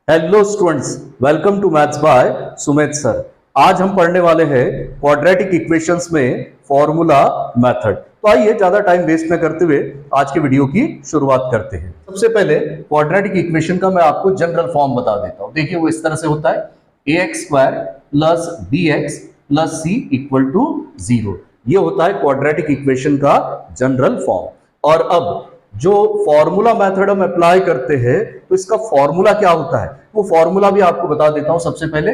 Hello students, welcome to maths by Sumit sir. आज हम पढ़ने वाले हैं क्वाड्रेटिक इक्वेशंस में फॉर्मूला मेथड। तो आइए ज्यादा टाइम वेस्ट न करते हुए आज के वीडियो की शुरुआत करते हैं। सबसे पहले क्वाड्रेटिक इक्वेशन का मैं आपको जनरल फॉर्म बता देता हूं। देखिए वो इस तरह से होता है ax² plus bx plus c equal to 0। ये होता है क्वाड्रेटिक इक्वेशन का जनरल फॉर्म। और अब जो फॉर्मूला मेथड हम अप्लाई करते हैं तो इसका फॉर्मूला क्या होता है वो फॉर्मूला भी आपको बता देता हूं। सबसे पहले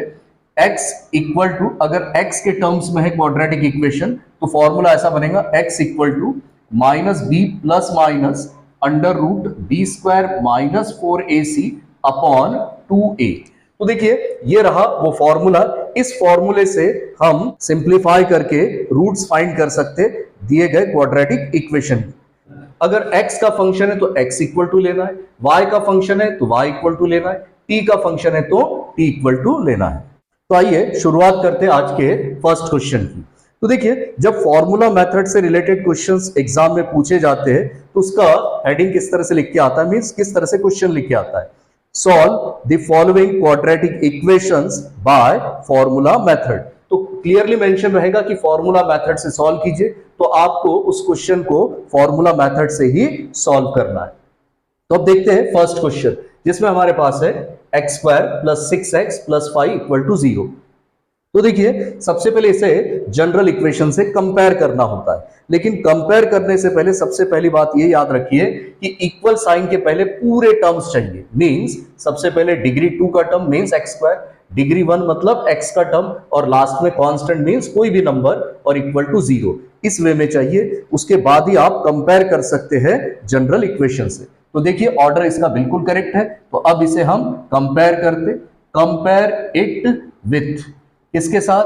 x इक्वल टू, अगर x के टर्म्स में है क्वाड्रेटिक इक्वेशन तो फॉर्मूला ऐसा बनेगा x equal to minus b plus minus under root b square minus 4ac upon 2a। तो देखिए ये रहा वो फॉर्मूला। इस फॉर्मूले से हम सिंप्लीफाई करके रूट्स फाइंड कर सकते दिए गए क्वाड्रेटिक इक्वेशन। अगर x का फंक्शन है तो x इक्वल टू लेना है, y का फंक्शन है तो y इक्वल टू लेना है, t का फंक्शन है तो t इक्वल टू लेना है। तो आइए शुरुआत करते हैं आज के फर्स्ट क्वेश्चन की। तो देखिए जब फॉर्मूला मेथड से रिलेटेड क्वेश्चंस एग्जाम में पूछे जाते हैं तो उसका हेडिंग किस तरह से लिख के आता है, मींस किस तरह से क्वेश्चन लिख के आता है। Solve the following quadratic equations by formula method. तो क्लियरली मेंशन रहेगा कि फॉर्मूला मेथड से सॉल्व कीजिए, तो आपको उस क्वेश्चन को फॉर्मूला मेथड से ही सॉल्व करना है। तो अब देखते हैं फर्स्ट क्वेश्चन जिसमें हमारे पास है x² plus 6x plus 5 equal to 0। तो देखिए सबसे पहले इसे जनरल इक्वेशन से कंपेयर करना होता है, लेकिन कंपेयर करने से पहले सबसे पहली बात ये याद रखिए कि इक्वल साइन के पहले पूरे टर्म्स चाहिए। मींस सबसे पहले डिग्री 2 का टर्म मींस x², डिग्री 1 मतलब x का टर्म, और लास्ट में कांस्टेंट मींस कोई भी नंबर और इक्वल टू 0। इस वे में चाहिए, उसके बाद ही आप कंपेयर कर सकते हैं जनरल इक्वेशन से। तो देखिए ऑर्डर इसका बिल्कुल करेक्ट है। तो अब इसे हम कंपेयर करते, कंपेयर इट विथ किसके साथ,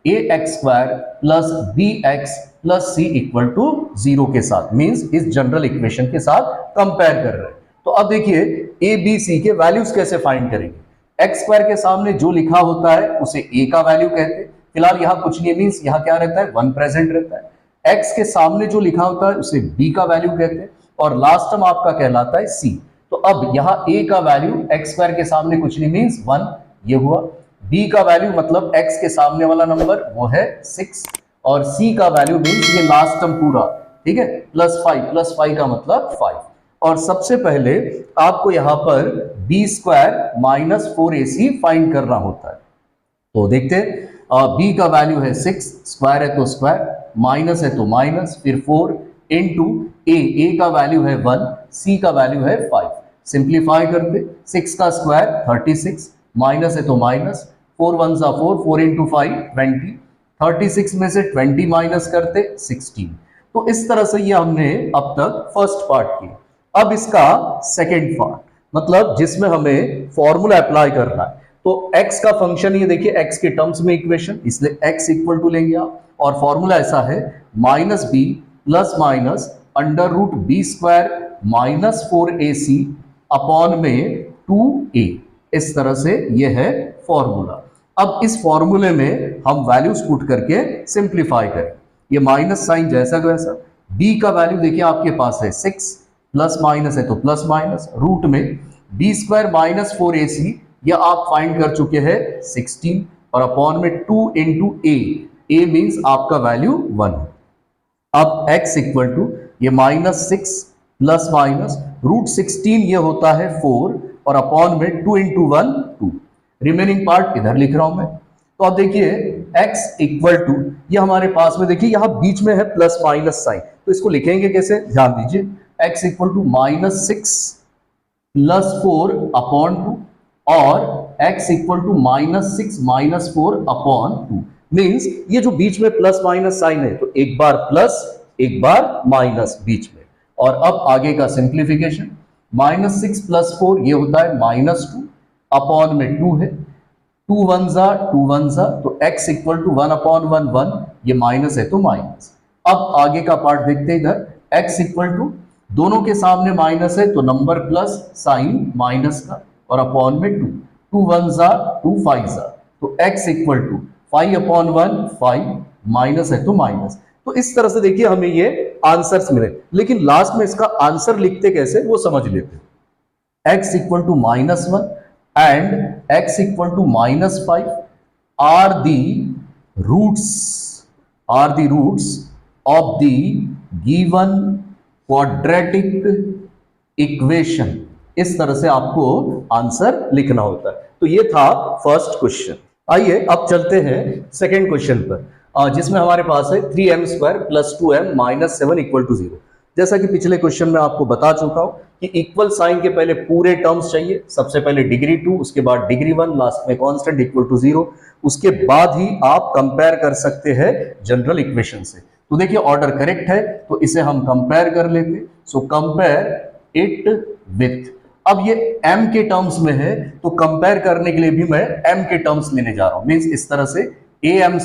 ax² plus bx plus c equal to 0 के साथ, मींस इस जनरल इक्वेशन के साथ कंपेयर कर रहे हैं। तो अब देखिए a b c के वैल्यूज कैसे फाइंड करेंगे। x² के सामने जो लिखा होता है उसे a का वैल्यू कहते हैं। फिलहाल यहाँ कुछ नहीं, मींस यहाँ क्या रहता है 1 प्रेजेंट रहता है। x के सामने जो लिखा होता है उसे b का वैल्यू कहते हैं, और लास्ट टर्म आपका कहलाता है c। तो अब यहाँ a का वैल्यू x² के सामने कुछ नहीं मींस 1, ये हुआ। b का वैल्यू मतलब x के सामने वाला नंबर वो है 6, और c का वैल्यू मींस ये लास्ट टर्म पूरा, ठीक है, प्लस 5 का मतलब 5। और सबसे पहले आपको यहां पर b² माइनस 4ac फाइंड करना होता है। तो देखते हैं b का वैल्यू है 6, स्क्वायर है तो स्क्वायर, माइनस है तो माइनस, फिर 4 इंटू a का वैल्यू है 1, c का वैल्यू है 5। सिंप्लीफाई करते 6 का स्क्वायर 36, माइनस है तो माइनस, 4 1 जा 4, 4 इंटू 5 20, 36 में से 20 माइनस करते 16। तो इस तरह से ये हमने अब तक फर्स्ट पार्ट किया। अब इसका सेकेंड पार्ट मतलब जिसमें हमें फॉर्मूला अप्लाई करना है। तो x का फंक्शन ये देखिए x के टर्म्स में इक्वेशन, इसलिए x इक्वल टू लेंगे आप, और फॉर्मूला ऐसा है minus b plus minus under root b² minus 4ac upon में 2a। इस तरह से ये है फॉर्मूला। अब इस फॉर्मूले में हम वैल्यूज पुट करके सिंप्लीफाई करें। ये माइनस साइन जैसा का वैसा, b का वैल्यू देखिए आपके पास है 6, प्लस माइनस है तो प्लस माइनस, रूट में b² माइनस 4ac यह आप फाइंड कर चुके हैं 16, और अपॉन में 2 इंटू a मीन्स आपका वैल्यू 1 है। अब x इक्वल टू ये माइनस 6 प्लस माइनस रूट 16 ये होता है 4, और अपॉन में 2 इंटू 1 2। रिमेनिंग पार्ट इधर लिख रहा हूं मैं। तो अब देखिए x इक्वल टू ये हमारे पास में देखिए यहां बीच में है प्लस माइनस साइन, तो इसको लिखेंगे कैसे, ध्यान दीजिए। x equal to minus 6 plus 4 upon 2, और x equal to minus 6 minus 4 upon 2। Means ये जो बीच में प्लस माइनस साइन है तो एक बार प्लस एक बार माइनस बीच में। और अब आगे का सिंप्लीफिकेशन, माइनस 6 प्लस 4 ये होता है माइनस 2, अपॉन में 2 है, 2 1 जा 2 1 जा, तो x इक्वल टू 1 अपॉन 1 1, ये माइनस है तो माइनस। अब आगे का पार्ट देखते हैं इधर, x इक्वल टू दोनों के सामने माइनस है तो नंबर प्लस साइन माइनस का, और अपॉन में 2, 2 1 जा 2 5 जा, तो x equal to 5 upon 1 5, minus है तो माइनस। तो इस तरह से देखिए हमें ये आंसर्स मिले, लेकिन लास्ट में इसका आंसर लिखते कैसे वो समझ लेते हैं। x equal to minus 1 and x equal to -5 are the roots of the given quadratic equation. इस तरह से आपको आंसर लिखना होता है। तो ये था फर्स्ट क्वेश्चन। आइए अब चलते हैं सेकेंड क्वेश्चन पर, जिसमें हमारे पास है 3m² + 2m - 7 = 0। जैसा कि पिछले क्वेश्चन में आपको बता चुका हूं कि इक्वल साइन के पहले पूरे टर्म्स चाहिए। सबसे पहले डिग्री 2, उसके बाद डिग्री 1, लास्ट में कांस्टेंट इक्वल टू 0। उसके बाद ही आप कंपेयर कर सकते हैं जनरल इक्वेशन से। तो देखिए ऑर्डर करेक्ट है, तो इसे हम कंपेयर कर लेते। सो कंपेयर इट विथ, अब ये m के टर्म्स में है तो कंपेयर करने के लिए भी मैं m के टर्म्स लेने जा रहा हूं। मींस इस तरह से am²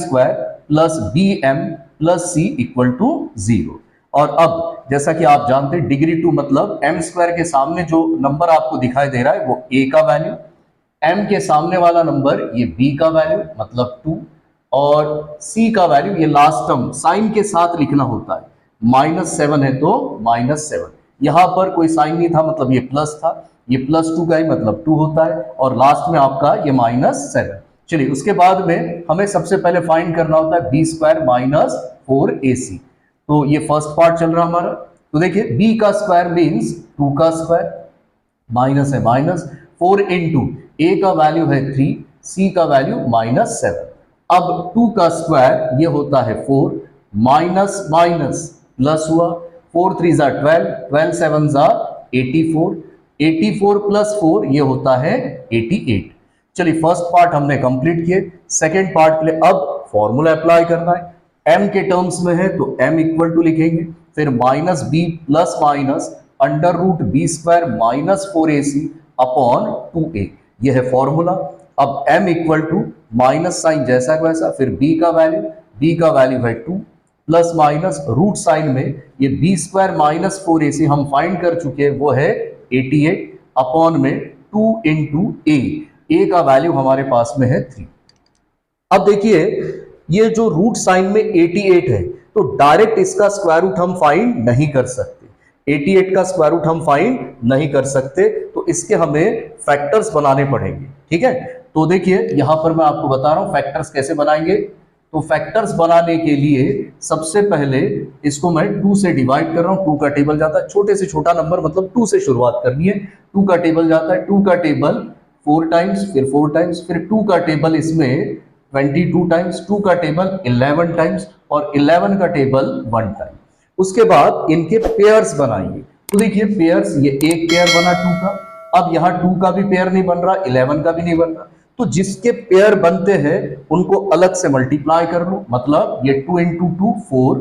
+ bm + c = 0। और अब जैसा कि आप जानते हैं डिग्री 2 मतलब m² के सामने जो नंबर आपको दिखाई दे रहा है वो a का वैल्यू, m के सामने वाला नंबर ये b का वैल्यू मतलब 2, और c का वैल्यू ये लास्ट टर्म साइन के साथ लिखना होता है। -7 है तो -7, यहां पर कोई साइन नहीं था मतलब ये प्लस था, ये +2 का ही मतलब 2 होता है, और लास्ट में आपका ये -7। चलिए उसके बाद में हमें सबसे पहले फाइंड करना होता है b² - 4ac। तो ये फर्स्ट पार्ट चल रहा हमारा। तो देखिए b का स्क्वायर मीन्स 2 का स्क्वायर, माइनस है माइनस, 4 इंटू a का वैल्यू है 3, c का वैल्यू -7। अब 2 का स्क्वायर ये होता है 4, माइनस माइनस प्लस हुआ, 4 3 ज़ा 12, 12 7 ज़ा 84, 84 + 4 ये होता है 88। चलिए फर्स्ट पार्ट हमने कंप्लीट किए। सेकेंड पार्ट के लिए अब फॉर्मूला अप्लाई करना है। m के टर्म्स में है तो m इक्वल टू लिखेंगे, फिर -b plus minus √b² - 4ac upon 2a, यह है फॉर्मूला। अब m equal to minus sign जैसा वैसा, फिर b का वैल्यू है 2 प्लस माइनस रूट साइन में ये b² - 4ac हम फाइंड कर चुके हैं, वो है 88 अपॉन में 2 इंटू a का वैल्यू हमारे पास में है 3। अब देखिए ये जो रूट साइन में 88 है तो डायरेक्ट इसका स्क्वायर रूट हम फाइंड नहीं कर सकते, 88 का स्क्वायर रूट हम फाइंड नहीं कर सकते, तो इसके हमें फैक्टर्स बनाने पड़ेंगे। ठीक है, तो देखिए यहां पर मैं आपको बता रहा हूं फैक्टर्स कैसे बनाएंगे। तो फैक्टर्स बनाने के लिए सबसे पहले इसको मैं 2 से डिवाइड कर रहा हूं। 2 का टेबल जाता है, छोटे से छोटा नंबर मतलब 2 से शुरुआत करनी है। 2 का टेबल जाता है, 2 का टेबल 4 टाइम्स, फिर 4 टाइम्स, फिर 2 का टेबल इसमें 22 टाइम्स, 2 का टेबल 11 टाइम्स, और 11 का टेबल 1 टाइम। उसके बाद इनके पेयर्स बनाएंगे। तो देखिए पेयर्स, ये एक पेयर बना 2 का, अब यहाँ 2 का भी पेयर नहीं बन रहा, 11 का भी नहीं बन रहा, तो जिसके पेयर बनते हैं उनको अलग से मल्टीप्लाई कर लो, मतलब ये 2 इंटू 2 4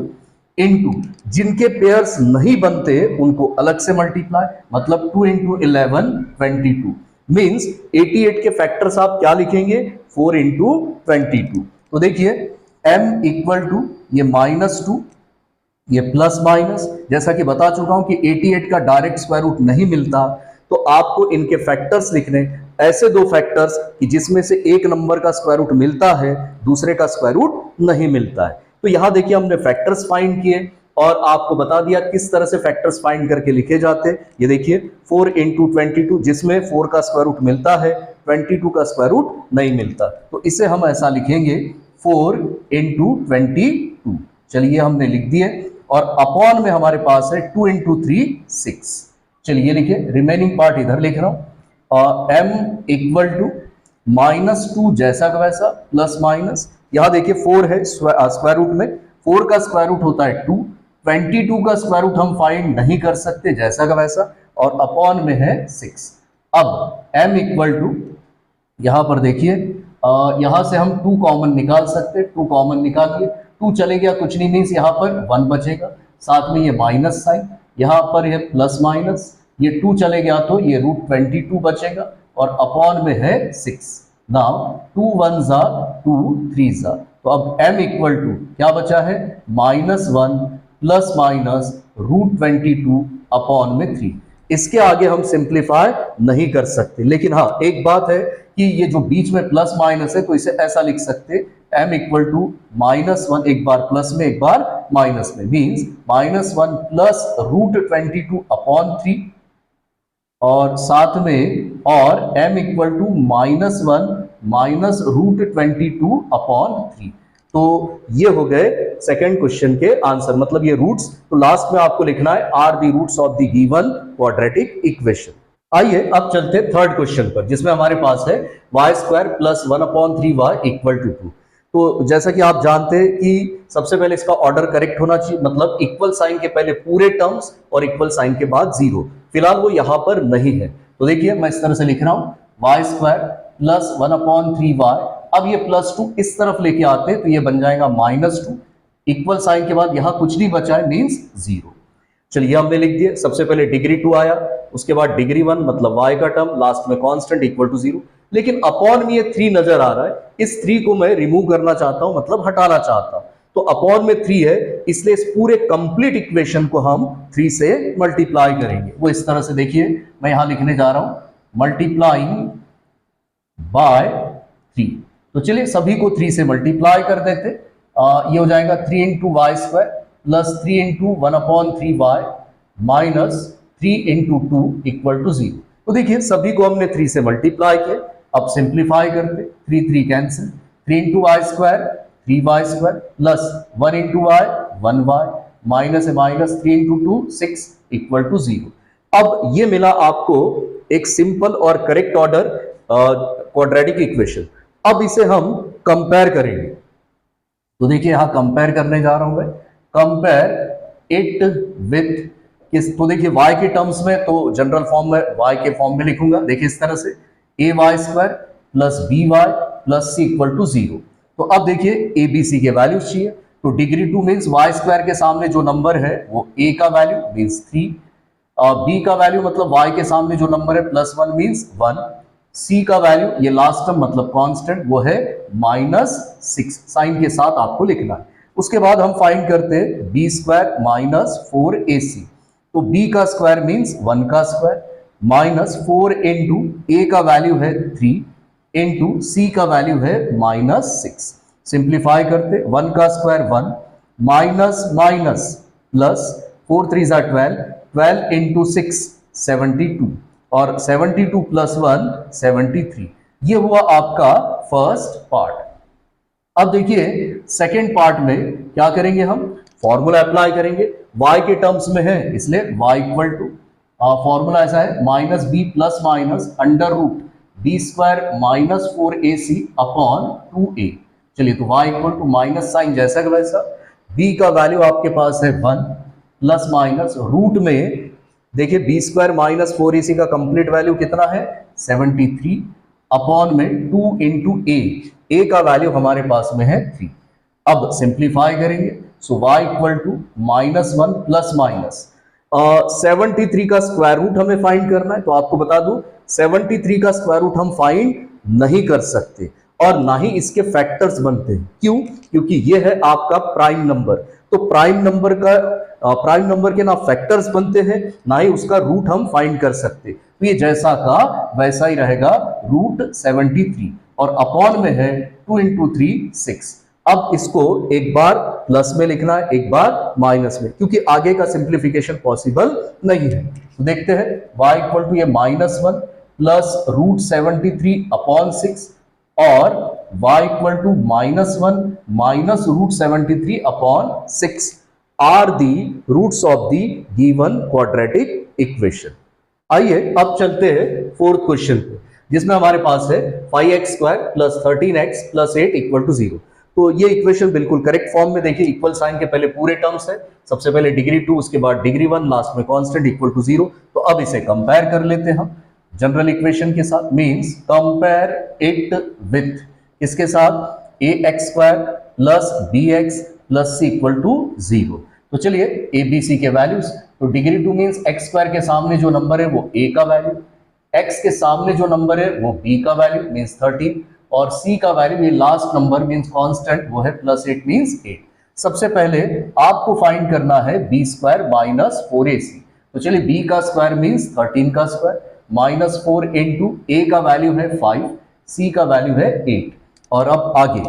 इंटू जिनके पेयर्स नहीं बनते उनको अलग से मल्टीप्लाई, मतलब 2 इंटू 11 22। मीन्स 88 के फैक्टर्स आप क्या लिखेंगे, 4 इंटू 22। तो देखिए m इक्वल टू ये -2, ये प्लस माइनस, जैसा कि बता चुका हूं कि 88 का डायरेक्ट स्क्वायर रूट नहीं मिलता, तो आपको इनके फैक्टर्स लिखने, ऐसे दो फैक्टर्स कि जिसमें से एक नंबर का स्क्वायर रूट मिलता है दूसरे का स्क्वायर रूट नहीं मिलता है। तो यहां देखिए हमने फैक्टर्स फाइंड किए और आपको बता दिया किस तरह से फैक्टर्स फाइंड करके लिखे जाते हैं। ये देखिए 4 इंटू 22, जिसमें 4 का स्क्वायर रूट मिलता है 22 का स्क्वायर रूट नहीं मिलता, तो इसे हम ऐसा लिखेंगे 4 इंटू 22। चलिए हमने लिख दिए, और अपॉन में हमारे पास है 2 इंटू 3 6। चलिए लिखिए, रिमेनिंग पार्ट इधर लिख रहा हूं, और m इक्वल टू -2 जैसा का वैसा प्लस माइनस, यहां देखिए 4 है स्क्वायर रूट में, 4 का स्क्वायर रूट होता है 2, 22 का स्क्वायर रूट हम फाइंड नहीं कर सकते जैसा का वैसा, और अपॉन में है 6। अब m इक्वल टू, यहां पर देखिए यहां से हम 2 कॉमन निकाल सकते, 2 कॉमन निकालिए, 2 चले गया कुछ नहीं, मीन्स यहाँ पर 1 बचेगा, साथ में ये माइनस साइन, यहाँ पर ये प्लस माइनस, ये 2 चले गया तो ये √22 बचेगा, और अपॉन में है 6। नाउ 2 1 ज़ा 2 3 ज़ा, तो अब m इक्वल टू क्या बचा है, -1 प्लस माइनस √22 अपॉन में 3। इसके आगे हम सिंप्लीफाई नहीं कर सकते, लेकिन हाँ एक बात है कि ये जो बीच में प्लस माइनस है तो इसे ऐसा लिख सकते m इक्वल टू -1, एक बार प्लस में एक बार माइनस में, मीन्स -1 प्लस √22 अपॉन 3, और साथ में और m इक्वल टू -1 माइनस √22/3। तो ये हो गए सेकंड क्वेश्चन के आंसर, मतलब ये रूट्स। तो लास्ट में आपको लिखना है are the roots of the given quadratic equation. आइए अब चलते थर्ड क्वेश्चन पर, जिसमें हमारे पास है y² + 1/3y = 2। तो जैसा कि आप जानते हैं कि सबसे पहले इसका ऑर्डर करेक्ट होना चाहिए, मतलब इक्वल साइन के पहले पूरे टर्म्स और इक्वल साइन के बाद जीरो। फिलहाल वो यहां पर नहीं है, तो देखिए मैं इस तरह से लिख रहा हूं y² + 1/3y। अब ये +2 इस तरफ लेके आते हैं तो ये बन जाएगा -2। इक्वल साइन के बाद यहां कुछ नहीं बचा है, मीन्स जीरो। चलिए हमने लिख दिया, सबसे पहले डिग्री 2 आया, उसके बाद डिग्री 1 मतलब y का टर्म, लास्ट में कांस्टेंट = 0। लेकिन अपॉन में ये 3 नजर आ रहा है, इस 3 को मैं रिमूव करना चाहता हूं, मतलब हटाना चाहता हूं। तो अपॉन में 3 है, इसलिए इस पूरे कंप्लीट इक्वेशन को हम 3 से मल्टीप्लाई करेंगे। वो इस तरह से देखिए मैं यहां लिखने जा रहा हूं, मल्टीप्लाइंग बाय 3। तो चलिए सभी को 3 से मल्टीप्लाई कर देते। ये हो जाएगा 3 × y² + 3 × 1/3y माइनस 3 × 2 = 0। तो देखिए सभी को हमने 3 से मल्टीप्लाई किया। अब सिंप्लीफाई करते, 3 3 cancel, 3 × y² 3y² plus 1 × y 1y minus है माइनस 3 × 2 6 = 0। अब ये मिला आपको एक सिंपल और करेक्ट ऑर्डर क्वाड्रेटिक इक्वेशन। अब इसे हम कंपेयर करेंगे, तो देखिए यहां कंपेयर करने जा रहा हूं मैं, कंपेयर इट विथ किस। तो देखिए y के टर्म्स में तो जनरल फॉर्म में y के फॉर्म में लिखूंगा, देखिए इस तरह से ay² + by + c = 0। तो अब देखिए ए बी सी के वैल्यूज चाहिए, तो डिग्री 2 मीन्स y² के सामने जो नंबर है वो a का वैल्यू मीन्स 3, b का वैल्यू मतलब y के सामने जो नंबर है +1 मीन्स 1, c का वैल्यू ये लास्ट टर्म मतलब कांस्टेंट वो है -6, साइन के साथ आपको लिखना है। उसके बाद हम फाइंड करते हैं b² - 4ac। तो b का स्क्वायर मीन्स 1 का स्क्वायर माइनस 4 × a का वैल्यू है 3 × c का वैल्यू है -6। सिंप्लीफाई करते, 1 का स्क्वायर 1 माइनस माइनस प्लस 4 3 12, 12 × 6 72 और 72 + 1 73। ये हुआ आपका फर्स्ट पार्ट। अब देखिए सेकेंड पार्ट में क्या करेंगे, हम फॉर्मूला अप्लाई करेंगे। y के टर्म्स में है इसलिए y इक्वल टू, फॉर्मूला ऐसा है -b + -√b² - 4ac/2a। चलिए तो y equal to minus sign जैसा कि वैसा, b का वैल्यू आपके पास है 1 प्लस माइनस रूट में देखिए b² - 4ac का कंप्लीट वैल्यू कितना है 73 अपॉन में 2 × a का वैल्यू हमारे पास में है 3। अब सिंप्लीफाई करेंगे, so y equal to -1 plus minus 73 का स्क्वायर रूट हमें फाइंड करना है। तो आपको बता दूं 73 का स्क्वायर रूट हम फाइंड नहीं कर सकते और ना ही इसके फैक्टर्स बनते हैं। क्यों? क्योंकि ये है आपका प्राइम नंबर। तो प्राइम नंबर के ना फैक्टर्स बनते हैं ना ही उसका रूट हम फाइंड कर सकते। तो ये जैसा का वैसा ही रहेगा, √73 और अपॉन में है 2 × 3 6। अब इसको एक बार प्लस में लिखना है, एक बार माइनस में, क्योंकि आगे का सिंप्लीफिकेशन पॉसिबल नहीं है। तो देखते हैं y इक्वल टू ये -1 प्लस √73/6 और y equal to -1 minus √73/6 are the roots of the given quadratic equation. आइए अब चलते हैं फोर्थ क्वेश्चन पे, जिसमें हमारे पास है 5x² + 13x + 8 = 0। तो ये इक्वेशन बिल्कुल करेक्ट फॉर्म में, देखिए इक्वल साइन के पहले पूरे टर्म्स है, सबसे पहले डिग्री 2 उसके बाद डिग्री 1 लास्ट में कांस्टेंट = 0। तो अब इसे कंपेयर कर लेते हैं हम जनरल इक्वेशन के साथ, मींस कंपेयर इट विथ इसके साथ ax² + bx + c = 0। तो चलिए ए बी सी के वैल्यूज, तो डिग्री 2 मींस x² के सामने जो नंबर है वो a का वैल्यू, x के सामने जो नंबर है वो b का वैल्यू मींस 13 और c का वैल्यू ये लास्ट नंबर मींस कांस्टेंट वो है +8 मींस 8। सबसे पहले आपको फाइंड करना है b² - 4ac। तो चलिए b का स्क्वायर मींस 13 का स्क्वायर माइनस 4 × a का वैल्यू है 5, c का वैल्यू है 8। और अब आगे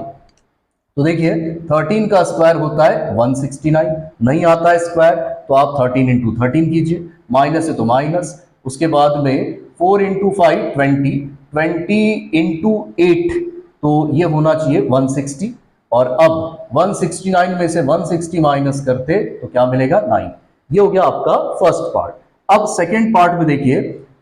तो देखिए 13 का स्क्वायर होता है 169, नहीं आता है स्क्वायर तो आप 13 × 13 कीजिए, माइनस है तो माइनस, उसके बाद में 4 इंटू 5 20, 20 इंटू 8 तो ये होना चाहिए 160, और अब 169 में से 160 माइनस करते तो क्या मिलेगा 9। ये हो गया आपका फर्स्ट पार्ट। अब सेकेंड पार्ट में देखिए,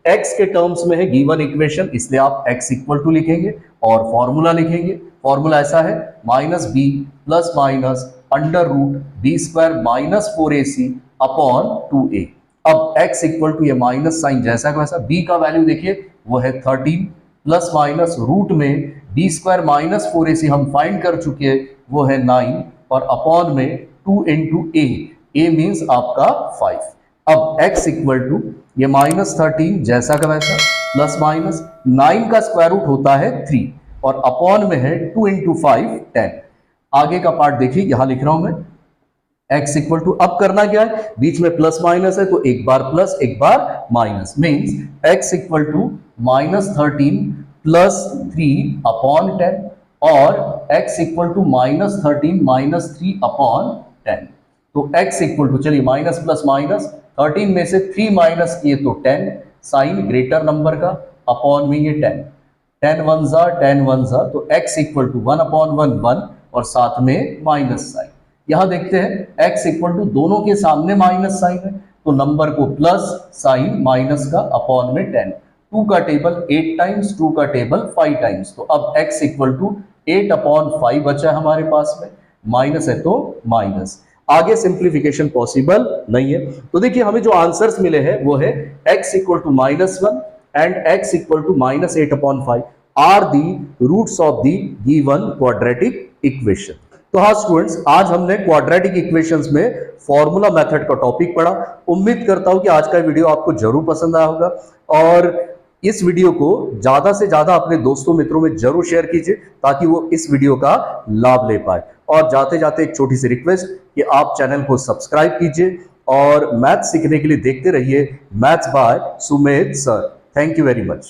x के टर्म्स में है गिवन इक्वेशन, इसलिए आप x इक्वल टू लिखेंगे और फॉर्मूला लिखेंगे। फॉर्मूला ऐसा है minus b plus minus under root b square minus 4ac upon 2a। अब x इक्वल टू ये माइनस साइन जैसा का वैसा, b का वैल्यू देखिए वो है 13 प्लस माइनस रूट में बी स्क्वायर माइनस 4ac हम फाइंड कर चुके हैं वो है 9, और अपॉन में 2 इंटू a मीन्स आपका 5। अब x इक्वल टू ये माइनस 13 जैसा का वैसा प्लस माइनस 9 का स्क्वायर रूट होता है 3, और अपॉन में है 2 इंटू 5 10। आगे का पार्ट देखिए, यहां लिख रहा हूं मैं x इक्वल टू, अब करना क्या है, बीच में प्लस माइनस है तो एक बार प्लस एक बार minus, means x equal to minus 13 plus 3 upon 10, और x equal to minus 13 minus 3 upon 10। तो x इक्वल टू, चलिए माइनस प्लस माइनस, 13 में से 3 माइनस किए तो 10, साइन ग्रेटर नंबर का, अपॉन में ये 10, 10 वन जा 10 वन जा, तो x इक्वल टू 1 अपॉन 1 1, और साथ में माइनस साइन। यहां देखते हैं x इक्वल टू, दोनों के सामने माइनस साइन है तो नंबर को प्लस साइन माइनस का अपॉन में 10, 2 का टेबल 8 टाइम्स, 2 का टेबल 5 टाइम्स, तो अब x इक्वल टू 8 अपॉन 5 बचा हमारे पास में, माइनस है तो माइनस। आगे सिंप्लीफिकेशन पॉसिबल नहीं है, तो देखिए हमें जो आंसर्स मिले हैं वो है x equal to -1 and x equal to -8 upon 5 are the roots of the given quadratic equation. तो हाँ स्टूडेंट्स, आज हमने क्वाड्रेटिक इक्वेशंस में फॉर्मूला मेथड का टॉपिक पढ़ा। उम्मीद करता हूं कि आज का वीडियो आपको जरूर पसंद आया होगा, और इस वीडियो को ज्यादा से ज्यादा अपने दोस्तों मित्रों में जरूर शेयर कीजिए ताकि वो इस वीडियो का लाभ ले पाए। और जाते जाते एक छोटी सी रिक्वेस्ट कि आप चैनल को सब्सक्राइब कीजिए और मैथ्स सीखने के लिए देखते रहिए maths by Sumedh sir. Thank you very much.